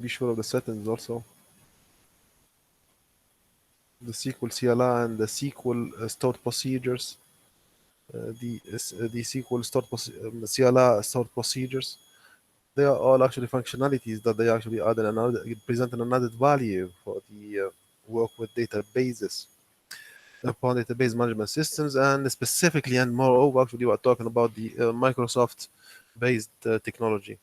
Be sure of the settings also. The SQL CLR and the SQL stored procedures. The SQL CLR stored procedures. They are all actually functionalities that they actually add another, present an added value for the work with databases upon database management systems, and specifically and moreover, actually, we are talking about the Microsoft-based technology.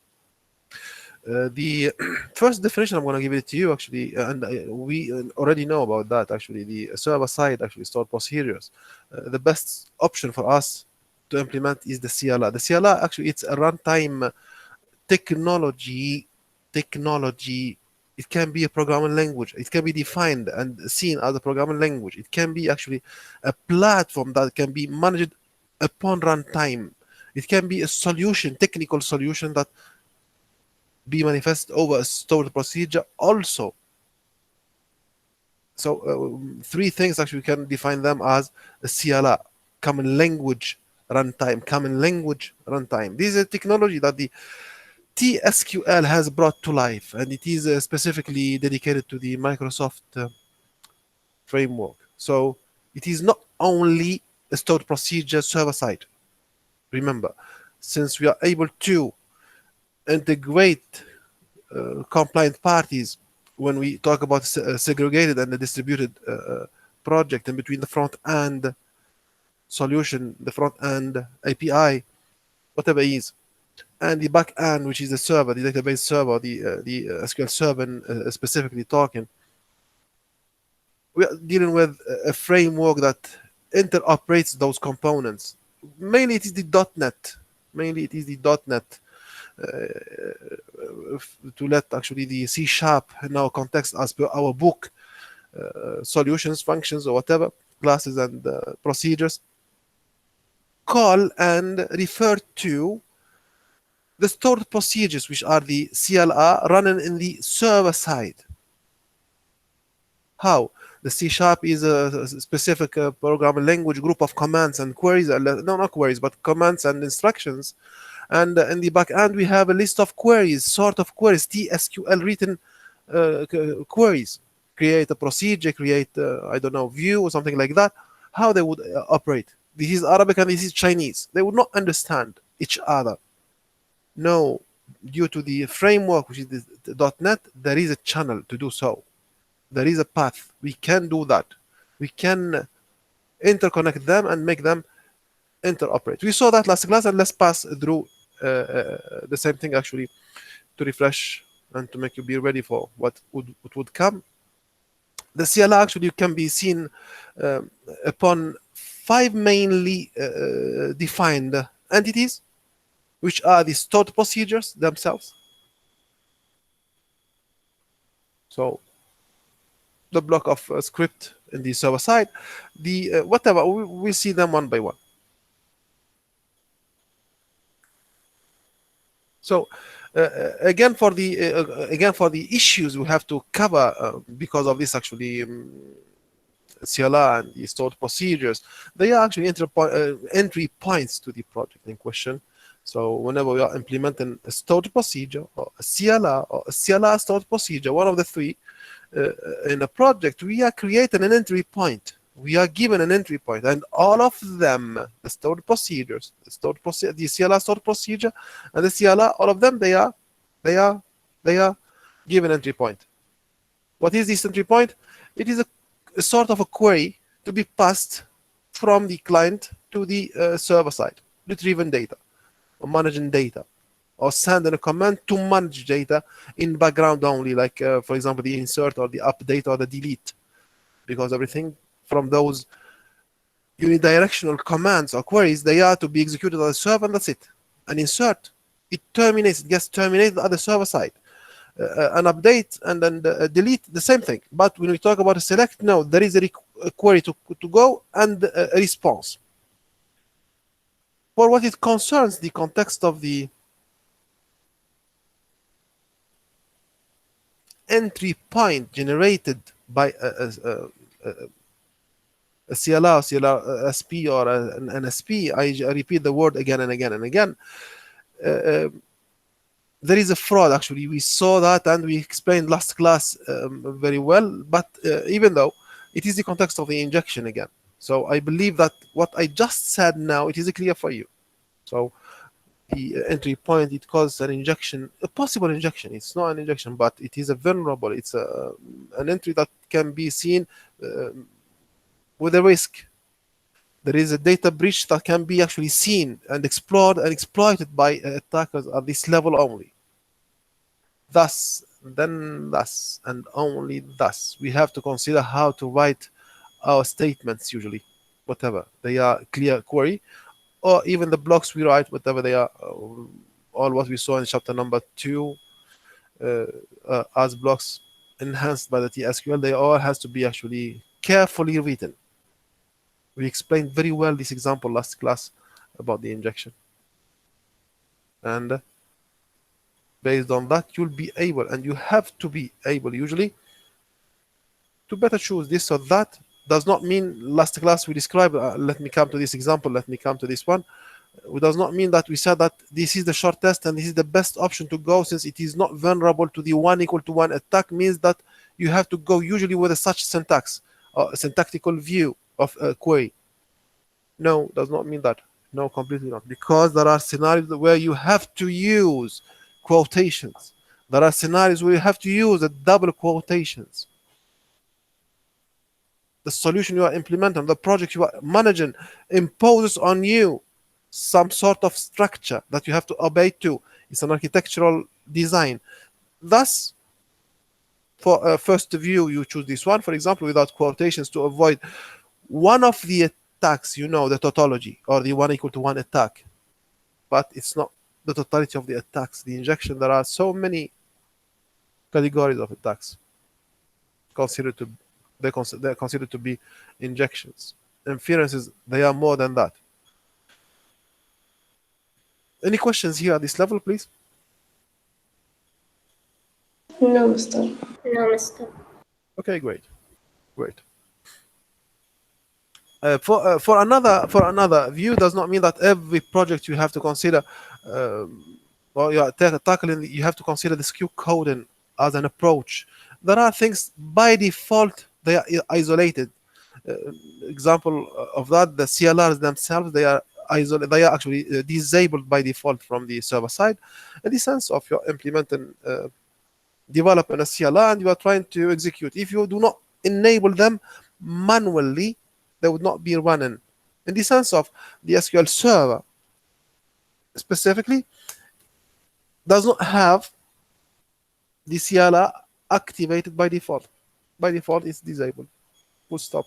The first definition I'm going to give it to you actually, and we already know about that actually. The server side actually stored procedures. The best option for us to implement is the CLR. The CLR actually it's a runtime technology. It can be a programming language. It can be defined and seen as a programming language. It can be actually a platform that can be managed upon runtime. It can be a solution, technical solution that be manifested over a stored procedure also. So three things actually we can define them as a CLR, common language runtime, common language runtime. This is a technology that the TSQL has brought to life, and it is specifically dedicated to the Microsoft framework. So it is not only a stored procedure server side. Remember, since we are able to integrate compliant parties when we talk about segregated and a distributed project in between the front end solution, the front end API, whatever it is, and the back end, which is the server, the database server, the SQL server specifically talking. We are dealing with a framework that interoperates those components. Mainly it is the .NET. Mainly it is the .NET. To let actually the C# in our context as per our book, solutions, functions, or whatever, classes and procedures, call and refer to the stored procedures, which are the CLR running in the server side. How? The C# is a specific programming language group of commands and queries, no, not queries, but commands and instructions. And in the back end, we have a list of queries, sort of queries, TSQL written queries. Create a procedure, create, I don't know, view or something like that. How they would operate. This is Arabic and this is Chinese. They would not understand each other. No, due to the framework, which is the .NET, there is a channel to do so. There is a path. We can do that. We can interconnect them and make them interoperate. We saw that last class, and let's pass through the same thing actually to refresh and to make you be ready for what would come. The CLR actually can be seen upon 5 mainly defined entities, which are the stored procedures themselves. So the block of script in the server side, the whatever, we'll see them one by one. So again for the issues we have to cover because of this actually CLR and the stored procedures, they are actually entry points to the project in question. So whenever we are implementing a stored procedure or a CLR or a CLR stored procedure, one of the three in a project, we are creating an entry point. We are given an entry point, and all of them, the stored procedures, the CLR stored procedure, and the CLR, all of them, they are given entry point. What is this entry point? It is a sort of a query to be passed from the client to the server side, retrieving data, or managing data, or sending a command to manage data in background only, like for example the insert or the update or the delete, because everything from those unidirectional commands or queries, they are to be executed on the server, and that's it. An insert, it gets terminated at the server side. An update and then delete, the same thing. But when we talk about a select, no, there is a query to go and a response. For what it concerns the context of the entry point generated by a CLR, SP, or an SP, I repeat the word again and again and again. there is a fraud. Actually, we saw that and we explained last class very well. But even though it is the context of the injection again, so I believe that what I just said now, it is clear for you. So the entry point, it causes an injection, a possible injection. It's not an injection, but it is a vulnerable. It's an entry that can be seen uh, with a risk. There is a data breach that can be actually seen and explored and exploited by attackers at this level only. Thus, then thus, and only thus, we have to consider how to write our statements usually, whatever they are, clear query, or even the blocks we write, whatever they are, all what we saw in chapter number 2, as blocks enhanced by the TSQL, they all has to be actually carefully written. We explained very well this example last class about the injection. And based on that, you'll be able, and you have to be able usually, to better choose this or that. Does not mean last class we described, let me come to this example, let me come to this one. It does not mean that we said that this is the shortest and this is the best option to go, since it is not vulnerable to the 1=1 attack, means that you have to go usually with a such syntax or syntactical view of a query. No, does not mean that. No, completely not. Because there are scenarios where you have to use quotations. There are scenarios where you have to use a double quotations. The solution you are implementing, the project you are managing, imposes on you some sort of structure that you have to obey to. It's an architectural design. Thus, for a first view, you choose this one, for example, without quotations, to avoid one of the attacks, the tautology, or the 1=1 attack. But it's not the totality of the attacks. The injection, there are so many categories of attacks they're considered to be injections. Inferences, they are more than that. Any questions here at this level, please? No, Mister. No, Mister. Okay, great. For another view, does not mean that every project you have to consider, or you are tackling, you have to consider the SQL coding as an approach. There are things by default they are isolated. Example of that, the CLRs themselves, they are isolated. They are actually disabled by default from the server side, in the sense of you're implementing, developing a CLR and you are trying to execute. If you do not enable them manually, they would not be running. In the sense of the SQL server specifically does not have the CLR activated by default. By default, it's disabled. Full stop.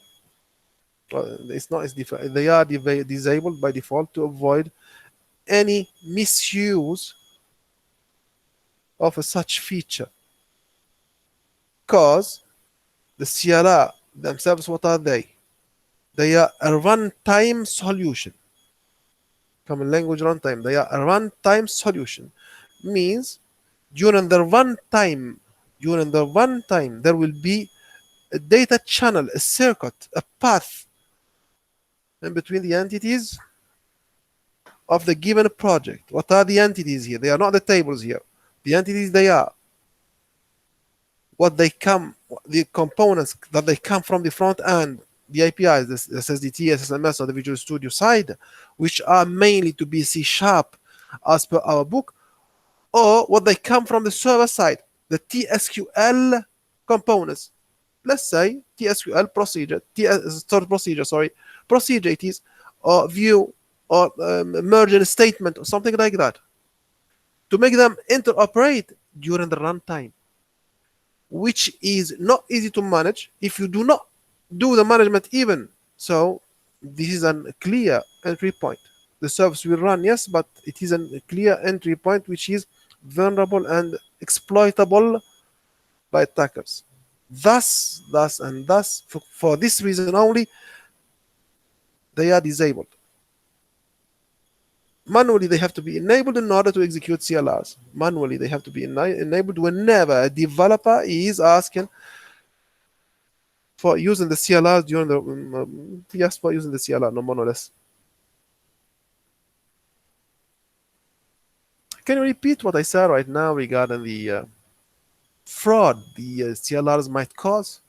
It's not. They are disabled by default to avoid any misuse of such feature. Because the CLR themselves, what are they? They are a runtime solution. Common language runtime. They are a runtime solution. Means during the runtime, there will be a data channel, a circuit, a path in between the entities of the given project. What are the entities here? They are not the tables here. The entities, they are the components that they come from the front end, the APIs, the SSDT, SSMS, or the Visual Studio side, which are mainly to be C# as per our book, or what they come from the server side, the TSQL components. Let's say TSQL procedure, procedure it is, or view, or merge statement, or something like that, to make them interoperate during the runtime, which is not easy to manage if you do not do the management even. So this is a clear entry point. The service will run, yes, but it is a clear entry point which is vulnerable and exploitable by attackers. Thus, for this reason only, they are disabled. Manually, they have to be enabled in order to execute CLRs. Manually, they have to be enabled whenever a developer is asking for using the CLR during the yes, for using the CLR, no more no less. Can you repeat what I said right now regarding the fraud the CLRs might cause,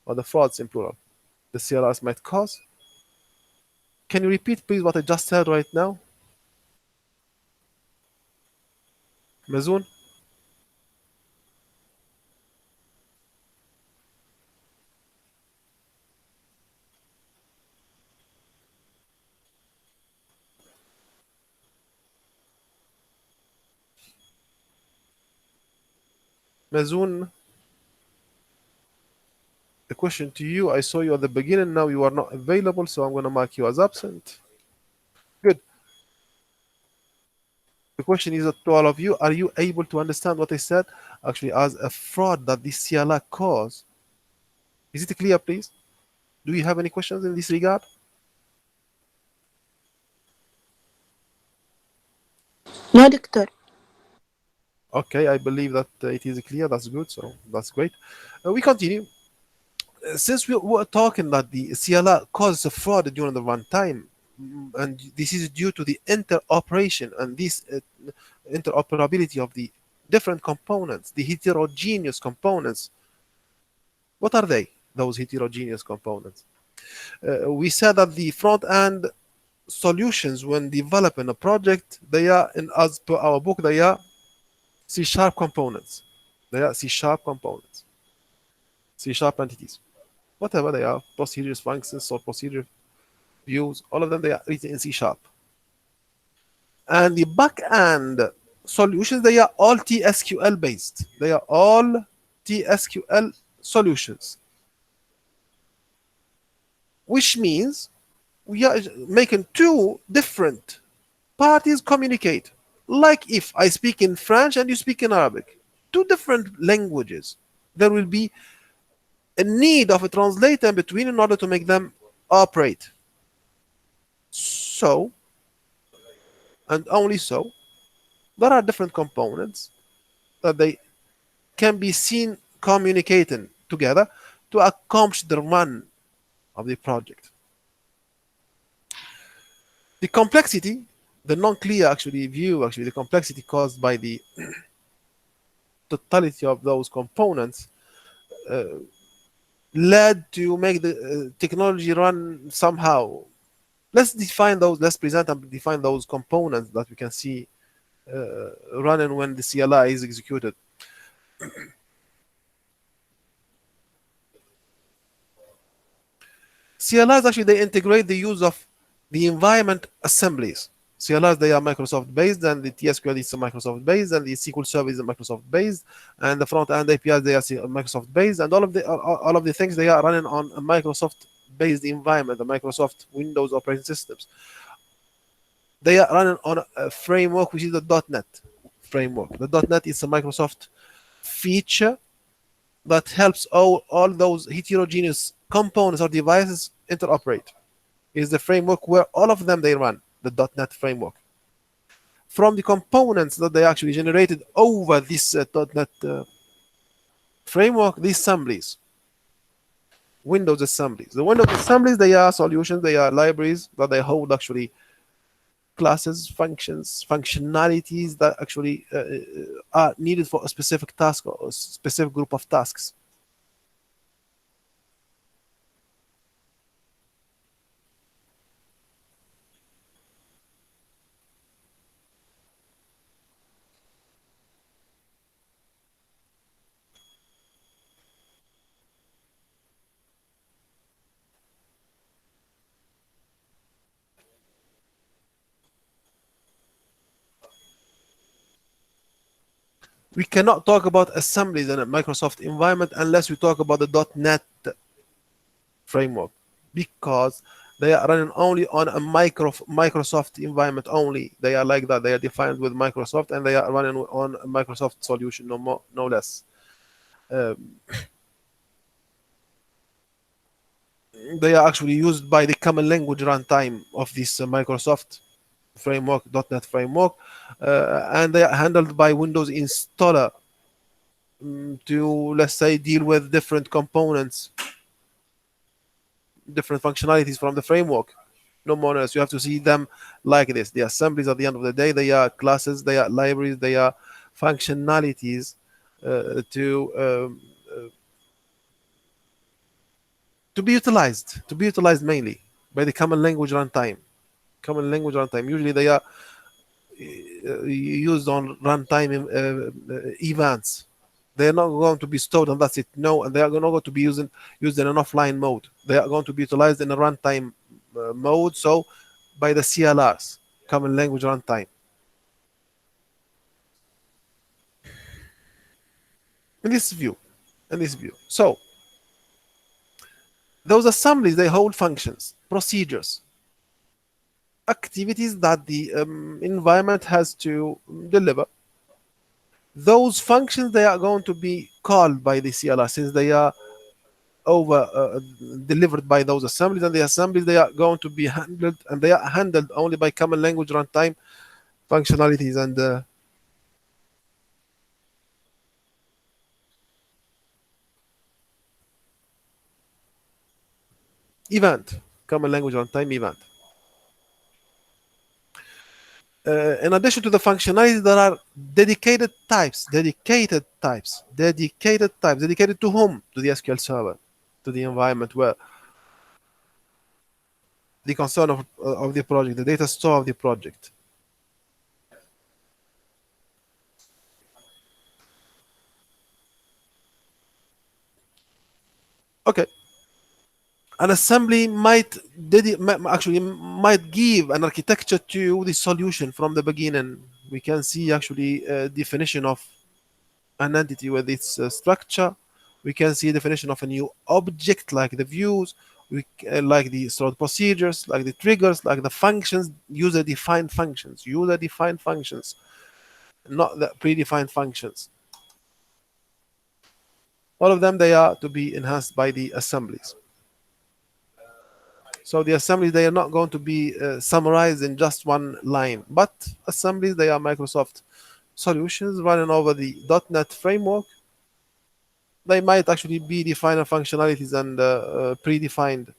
or the frauds in plural, the CLRs might cause? Can you repeat, please, what I just said right now, Mazoon? Mazoon, the question to you, I saw you at the beginning, now you are not available, so I'm going to mark you as absent. Good. The question is to all of you, are you able to understand what I said actually as a fraud that this CLR cause? Is it clear, please? Do you have any questions in this regard? No, doctor. Okay, I believe that it is clear. That's good. So that's great. We continue. Since we were talking that the CLR causes a fraud during the runtime, and this is due to the interoperation and this interoperability of the different components, the heterogeneous components. What are they? Those heterogeneous components. We said that the front end solutions, when developing a project, they are, in as per our book, they are C sharp components. They are C sharp components, C sharp entities, whatever they are, procedures, functions, or procedure views, all of them they are written in C sharp. And the back end solutions, they are all TSQL based. They are all TSQL solutions, which means we are making two different parties communicate. Like if I speak in French and you speak in Arabic, two different languages, there will be a need of a translator in between in order to make them operate. So, and only so, there are different components that they can be seen communicating together to accomplish the run of the project. The complexity, the non-clear actually view, actually the complexity caused by the totality of those components uh, led to make the technology run somehow. Let's define those, let's present and define those components that we can see running when the CLI is executed. CLIs actually they integrate the use of the environment assemblies. CLIs they are Microsoft based, and the TSQL is Microsoft based, and the SQL Server is Microsoft based, and the front end APIs they are Microsoft based, and all of the things they are running on a Microsoft based environment, the Microsoft Windows operating systems. They are running on a framework which is the .NET framework. The .NET is a Microsoft feature that helps all those heterogeneous components or devices interoperate. It is the framework where all of them they run, the .NET framework. From the components that they actually generated over this .NET framework, these assemblies, Windows assemblies. The Windows assemblies, they are solutions, they are libraries that they hold actually classes, functions, functionalities that actually are needed for a specific task or a specific group of tasks. We cannot talk about assemblies in a Microsoft environment unless we talk about the .NET framework, because they are running only on a Microsoft environment only. They are like that. They are defined with Microsoft, and they are running on a Microsoft solution, no more, no less. Um, they are actually used by the common language runtime of this Microsoft framework, .NET framework, and they are handled by Windows installer to, let's say, deal with different components, different functionalities from the framework. No more or less. You have to see them like this. The assemblies at the end of the day, they are classes, they are libraries, they are functionalities to be utilized mainly by the common language runtime. Common language runtime. Usually they are used on runtime events. They are not going to be stored and that's it. No, and they are not going to be used in an offline mode. They are going to be utilized in a runtime mode. So by the CLRs, common language runtime. In this view, So those assemblies, they hold functions, procedures, activities that the environment has to deliver. Those functions, they are going to be called by the CLR since they are over delivered by those assemblies, and the assemblies, they are going to be handled, and they are handled only by common language runtime functionalities and event, common language runtime event. In addition to the functionalities, there are dedicated types. Dedicated to whom? To the SQL server, to the environment where the concern of the project, the data store of the project. Okay. An assembly might give an architecture to the solution from the beginning. We can see actually a definition of an entity with its structure. We can see a definition of a new object like the views, like the stored procedures, like the triggers, like the functions, user-defined functions, not the predefined functions. All of them, they are to be enhanced by the assemblies. So the assemblies, they are not going to be summarized in just one line, but assemblies, they are Microsoft solutions running over the .NET framework. They might actually be defined functionalities and predefined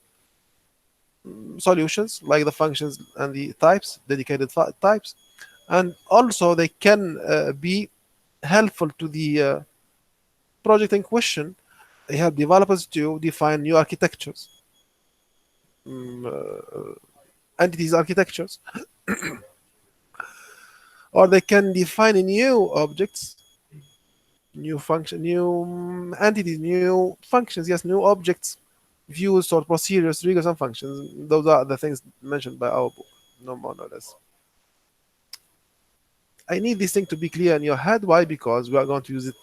solutions like the functions and the types, dedicated types. And also they can be helpful to the project in question. They help developers to define new architectures, entities architectures, or they can define new objects, new function, new entities, new functions, yes, new objects, views or procedures, triggers, and functions. Those are the things mentioned by our book, no more, no less. I need this thing to be clear in your head. Why? Because we are going to use it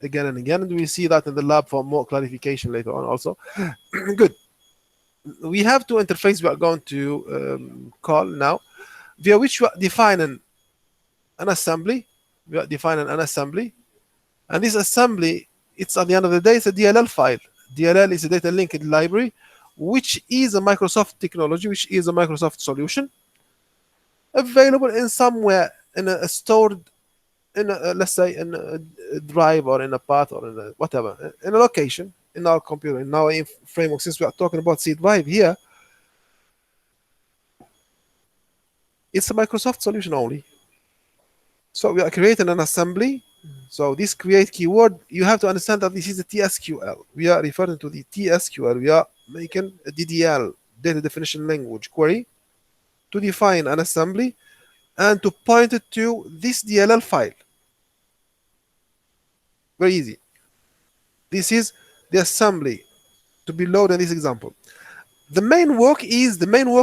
again and again, and we see that in the lab for more clarification later on also. Good. We have two interfaces we are going to call now, via which we are defining an assembly. We are defining an assembly, and this assembly, it's at the end of the day, it's a DLL file. DLL is a data linked library, which is a Microsoft technology, which is a Microsoft solution, available in somewhere in a stored in a, let's say in a drive or in a path or in a whatever, in a location in our computer, in our framework. Since we are talking about C drive here, it's a Microsoft solution only. So we are creating an assembly. So this create keyword, you have to understand that this is a TSQL. We are referring to the TSQL. We are making a DDL, data definition language query, to define an assembly and to point it to this DLL file. Very easy. This is the assembly to be loaded in this example. The main work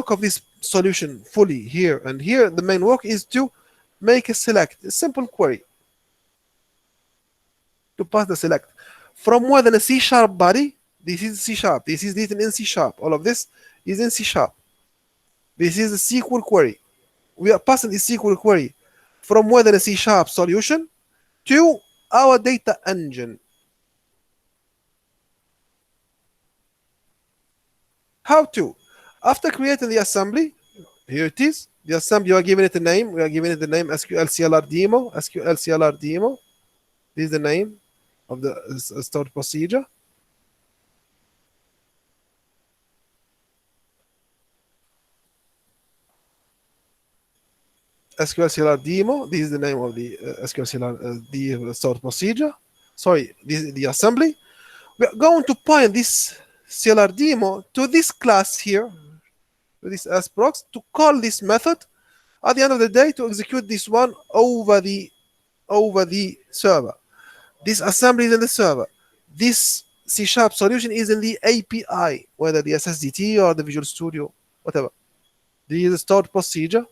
of this solution fully here and here. The main work is to make a select, a simple query, to pass the select from more than a C# body. This is C#. This is written in C#. All of this is in C#. This is a SQL query. We are passing the SQL query from more than a C# solution to our data engine. How to? After creating the assembly, here it is. The assembly, you are giving it a name. We are giving it the name SQL CLR demo. SQL CLR demo. This is the name of the stored procedure. SQL CLR demo. This is the name of the SQL CLR the stored procedure. Sorry, this is the assembly. We are going to point this CLR demo to this class here, to this sprox, to call this method at the end of the day to execute this one over the server. This assembly is in the server. This C# solution is in the API, whether the SSDT or the Visual Studio, whatever. This is a stored procedure.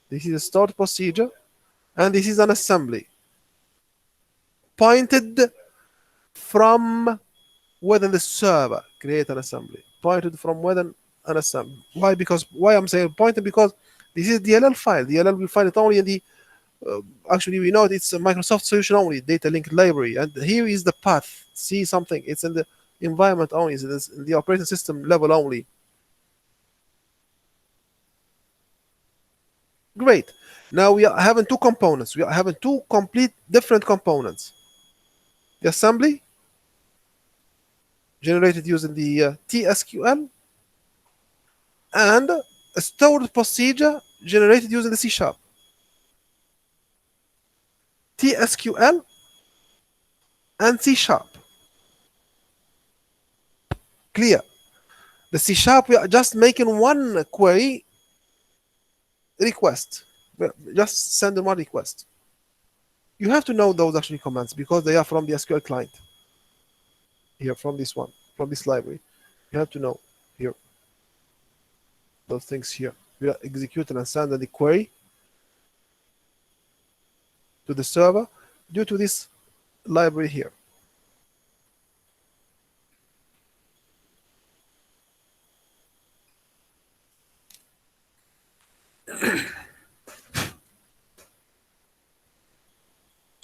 This is a stored procedure, and this is an assembly pointed from within the server. Create an assembly pointed from within an assembly. Why? Because why I'm saying pointed, because this is DLL file. DLL will find it only in the actually we know it's a Microsoft solution only, data link library, and here is the path. See something? It's in the environment only. It's in the operating system level only. Great. Now we are having two components. We are having two complete different components. The assembly generated using the TSQL, and a stored procedure generated using the C#. TSQL and C#. Clear. The C#, we are just making one query request. We're just sending one request. You have to know those actually commands because they are from the SQL client. Here, from this one, from this library. You have to know here those things here. We are executing and sending the query to the server due to this library here.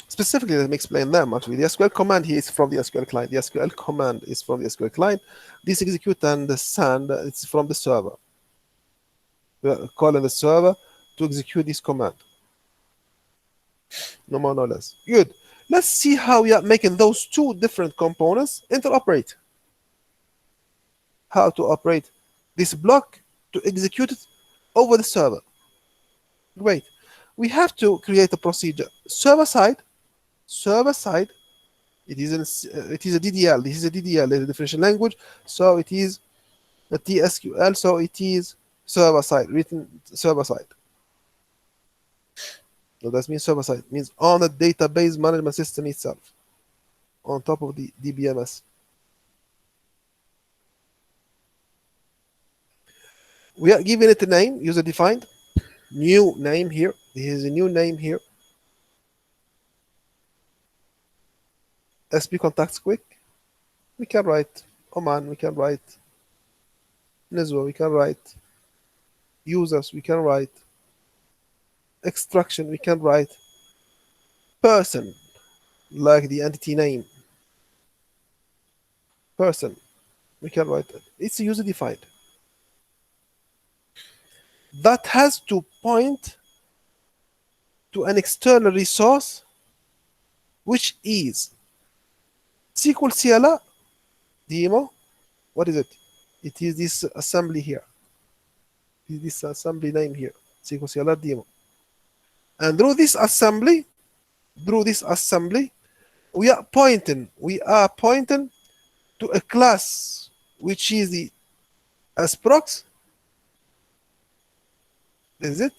Specifically, let me explain them. Actually, the SQL command here is from the SQL client. The SQL command is from the SQL client. This execute and send, it's from the server. We are calling the server to execute this command. No more, no less. Good. Let's see how we are making those two different components interoperate. How to operate this block to execute it over the server. Great. We have to create a procedure. Server side. It is a DDL. This is a DDL, a differential language. So it is a TSQL. So it is server side, written server side. So that means server side means on the database management system itself, on top of the DBMS. We are giving it a name, user defined, new name here. This is a new name here. SP contacts quick. We can write Oman, we can write Nizwa, we can write users, we can write extraction, we can write person, like the entity name. Person, we can write it. It's user defined. That has to point to an external resource, which is SQL CLR demo. What is it? It is this assembly here. This assembly name here, SQL CLR demo. And through this assembly, we are pointing to a class which is the sprox. Is it?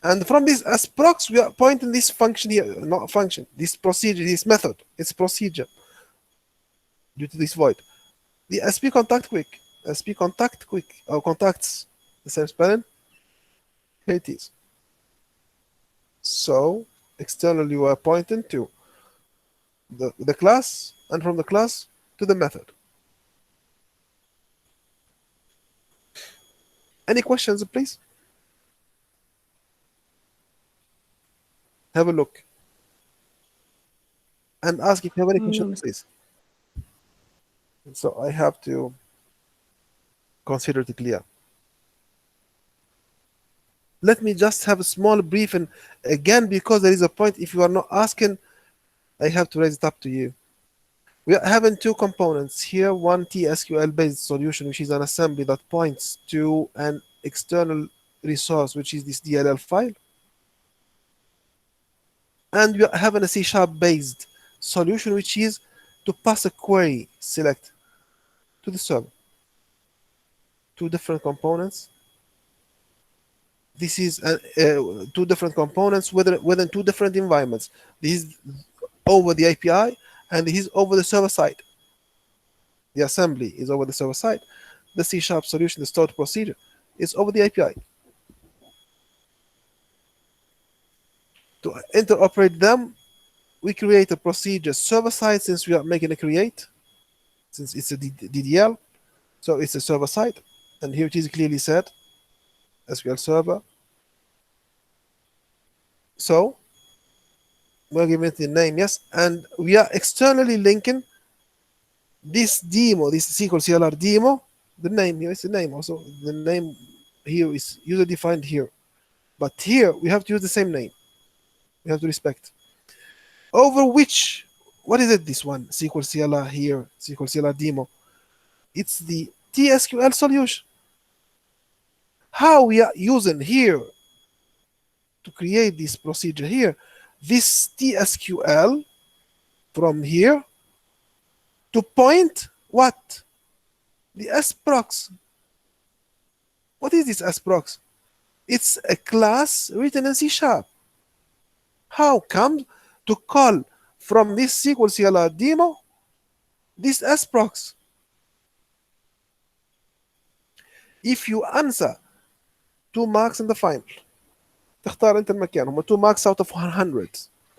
And from this sprox, we are pointing this function here, not function, this procedure, this method, it's procedure due to this void. The SP contact quick, or contacts, the same spelling. Here it is. So externally, we are pointing to the class, and from the class to the method. Any questions, please? Have a look and ask if you have any questions, please. So I have to consider it clear. Let me just have a small brief, and again, because there is a point, if you are not asking, I have to raise it up to you. We are having two components here, one TSQL based solution, which is an assembly that points to an external resource, which is this DLL file. and we are having a C# based solution, which is to pass a query select to the server. Two different components. This is two different components within two different environments. This is over the API, and this is over the server side. The assembly is over the server side. The C# solution, the stored procedure, is over the API. To interoperate them, we create a procedure server side, since we are making a create, since it's a DDL, so it's a server side, and here it is clearly said SQL Server. So we're giving it the name, yes, and we are externally linking this demo, this SQL CLR demo. The name here is the name also. The name here is user defined here, but here we have to use the same name. We have to respect over which. What is it? This one SQL CLR here, SQL CLR demo. It's the TSQL solution. How we are using here to create this procedure here, this TSQL from here to point what? The sprox. What is this sprox? It's a class written in C#. How come to call from this SQL CLR demo this sprox? If you answer 2 marks in the final، تختار انت المكان، هم 2 marks out of 100.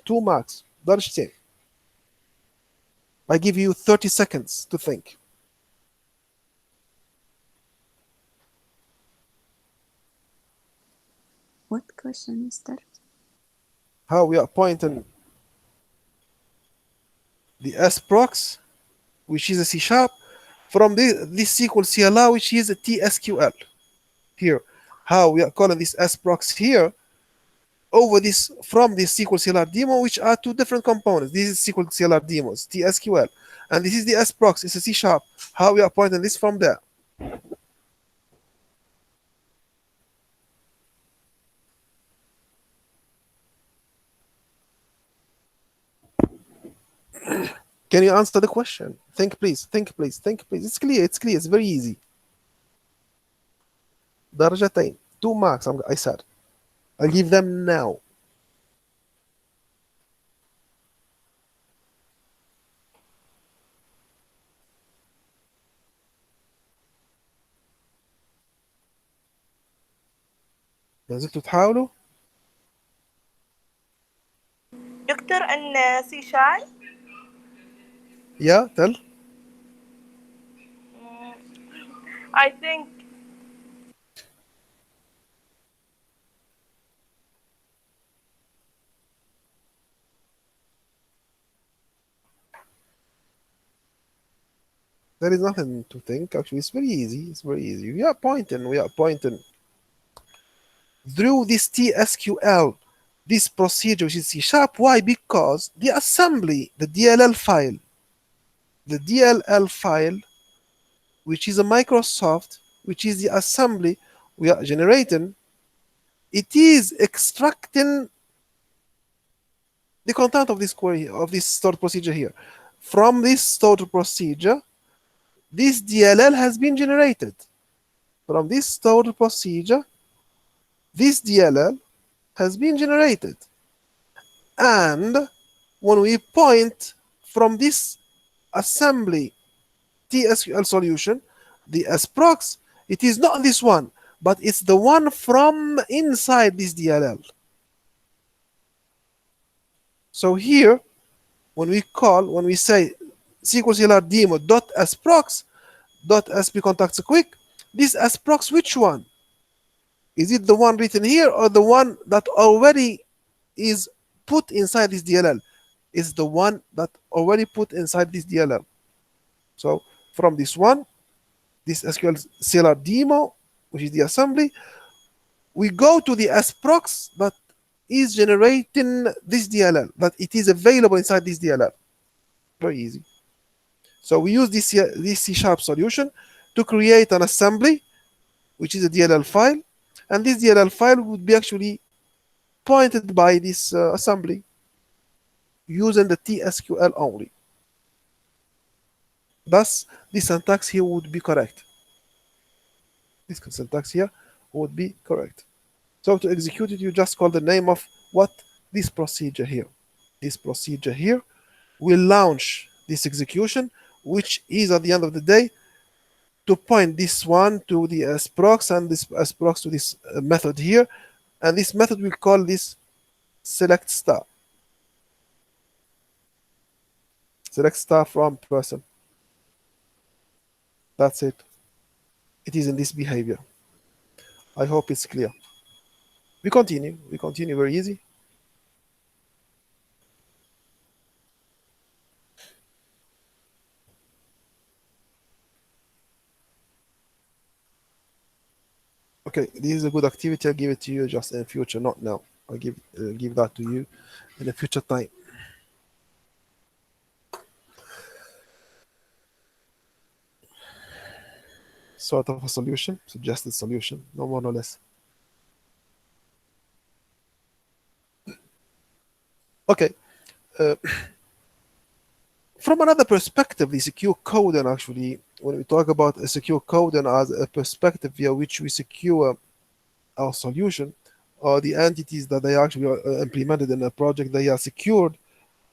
2 marks درجتين. I give you 30 seconds to think. What question is that? How we are pointing the sprox, which is a C#, from this SQL CLR, which is a TSQL here. How we are calling this sprox here over this from this SQL CLR demo, which are two different components. This is SQL CLR demos, TSQL, and this is the sprox, it's a C#. How we are pointing this from there. Can you answer the question? Think please, think please, think please. It's clear, it's clear, it's very easy. درجتين, 2 marks, I said. I'll give them now. ما زلتوا تحاولوا؟ دكتور ان سي شاي Yeah, tell. I think There is nothing to think. Actually, it's very easy. It's very easy. We are pointing through this TSQL, this procedure, which is C#. Why? Because the assembly, the DLL file, which is a Microsoft, which is the assembly we are generating, it is extracting the content of this query, of this stored procedure here. From this stored procedure, this DLL has been generated. From this stored procedure, this DLL has been generated. And when we point from this assembly TSQL solution, the sprox, it is not this one, but it's the one from inside this DLL. So here, when we say SQL CLR demo dot sprox dot sp contacts quick, this sprox, which one? Is it the one written here or the one that already is put inside this DLL? Is the one that already put inside this DLL. So from this one, this SQL CLR demo, which is the assembly, we go to the sprox that is generating this DLL, that it is available inside this DLL. Very easy. So we use this C# solution to create an assembly, which is a DLL file, and this DLL file would be actually pointed by this assembly. using the TSQL only. Thus, this syntax here would be correct. This syntax here would be correct. So to execute it, you just call the name of what? This procedure here. This procedure here will launch this execution, which is at the end of the day to point this one to the sprox and this sprox to this method here, and this method will call this select star. Select star from person. That's it. It is in this behavior. I hope it's clear. We continue very easy. Okay, this is a good activity. I'll give it to you just in future, not now. I'll give that to you in a future time. Sort of a solution, suggested solution, no more, no less. Okay. From another perspective, the secure coding actually, when we talk about a secure coding as a perspective via which we secure our solution, or the entities that they actually are implemented in a project, they are secured.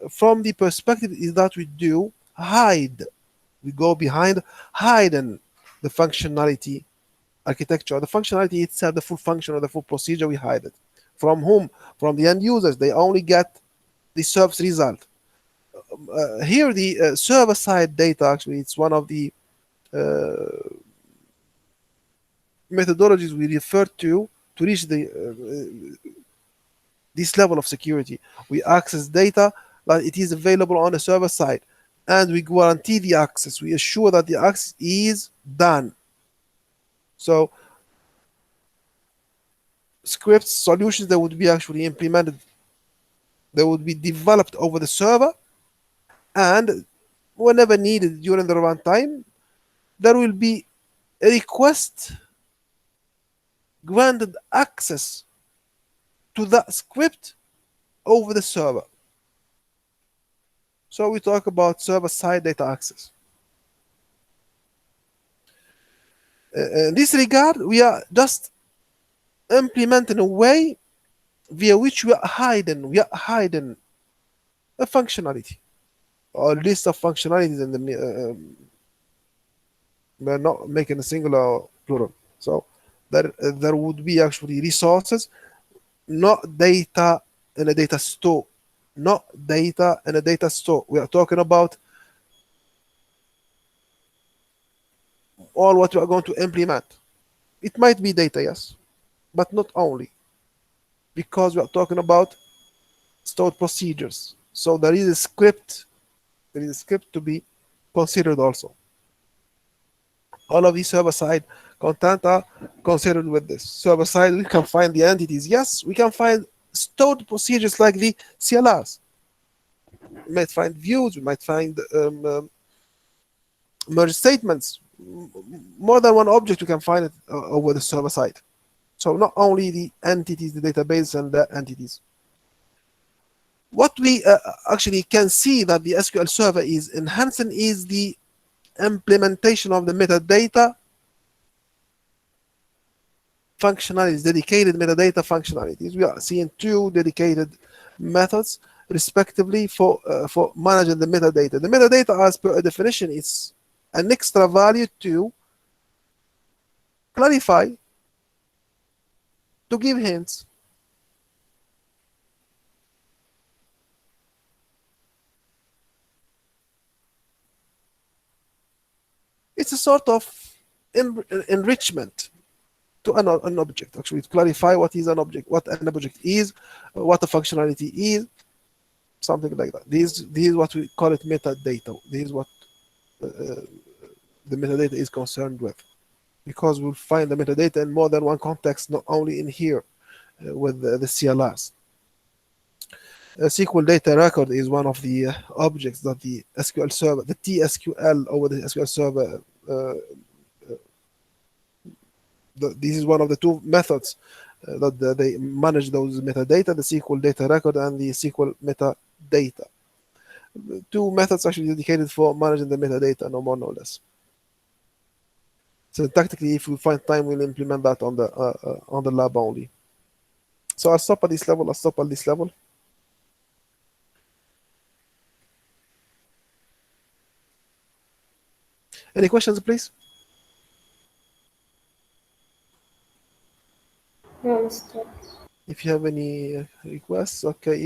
From the perspective is that we do hide. We go behind hiding the functionality architecture, the functionality itself, the full function or the full procedure, we hide it. From whom? From the end users. They only get the service result. Here, the server-side data, actually, it's one of the methodologies we refer to reach this level of security. We access data that it is available on the server side, and we guarantee the access. We assure that the access is done. So scripts, solutions that would be actually implemented, they would be developed over the server, and whenever needed during the runtime, there will be a request granted access to that script over the server. So we talk about server-side data access. In this regard, we are just implementing a way via which we are hiding a functionality or a list of functionalities in the we're not making a singular or plural. So there would be actually resources, not data in a data store. Not data in a data store. We are talking about all what we are going to implement. It might be data, yes, but not only, because we are talking about stored procedures. So there is a script. There is a script to be considered also. All of these server-side content are considered with this. Server-side, we can find the entities. Yes, we can find stored procedures like the CLRs. We might find views. We might find merge statements. More than one object, you can find it over the server side. So not only the entities, the database and the entities. What we actually can see that the SQL Server is enhancing is the implementation of the metadata functionalities, dedicated metadata functionalities. We are seeing two dedicated methods respectively for managing the metadata. The metadata, as per a definition, is an extra value to clarify, to give hints. It's a sort of enrichment to an object, actually, to clarify what is an object, what an object is, what a functionality is, something like that. This is what we call it metadata. This is what the metadata is concerned with, because we'll find the metadata in more than one context, not only in here with the CLRs. A SQL data record is one of the objects that the SQL Server, the TSQL over the SQL Server, this is one of the two methods that they manage those metadata, the SQL data record and the SQL metadata. Two methods actually dedicated for managing the metadata, no more, no less. So tactically, if we find time, we'll implement that on the lab only. So I'll stop at this level. I'll stop at this level. Any questions, please? No, Mr. If you have any requests, okay.